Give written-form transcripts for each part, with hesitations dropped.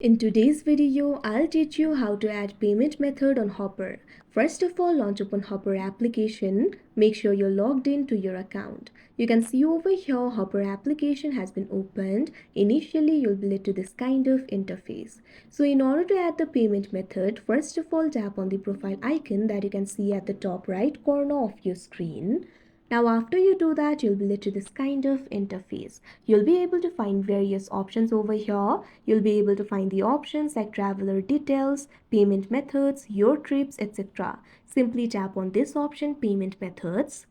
In today's video, I'll teach you how to add payment method on Hopper. First of all, launch open Hopper application. Make sure you're logged in to your account. You can see over here Hopper application has been opened. Initially, you'll be led to this kind of interface. So in order to add the payment method, first of all tap on the profile icon that you can see at the top right corner of your screen. Now after you do that, you'll be led to this kind of interface. You'll be able to find various options over here. You'll be able to find the options like traveler details, payment methods, your trips, etc. Simply tap on this option, payment methods.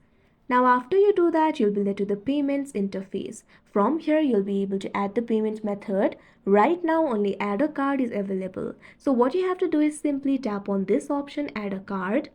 Now after you do that, you'll be led to the payments interface. From here, you'll be able to add the payment method. Right now, only add a card is available. So what you have to do is simply tap on this option, add a card.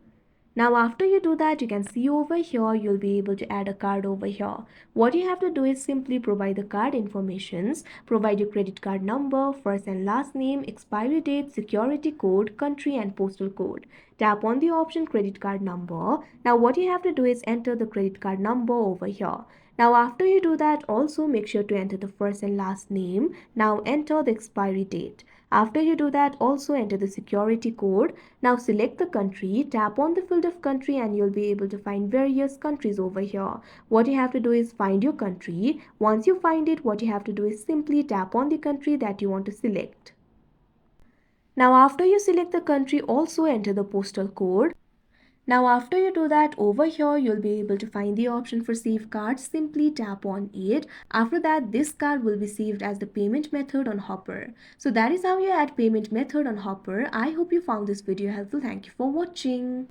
Now after you do that, you can see over here, you'll be able to add a card over here. What you have to do is simply provide the card informations, provide your credit card number, first and last name, expiry date, security code, country and postal code. Tap on the option credit card number. Now what you have to do is enter the credit card number over here. Now after you do that, also make sure to enter the first and last name. Now enter the expiry date. After you do that, also enter the security code. Now select the country, tap on the field of country and you'll be able to find various countries over here. What you have to do is find your country. Once you find it, what you have to do is simply tap on the country that you want to select. Now after you select the country, also enter the postal code. Now after you do that, over here you'll be able to find the option for save card. Simply tap on it. After that, this card will be saved as the payment method on Hopper. So that is how you add payment method on Hopper. I hope you found this video helpful. Thank you for watching.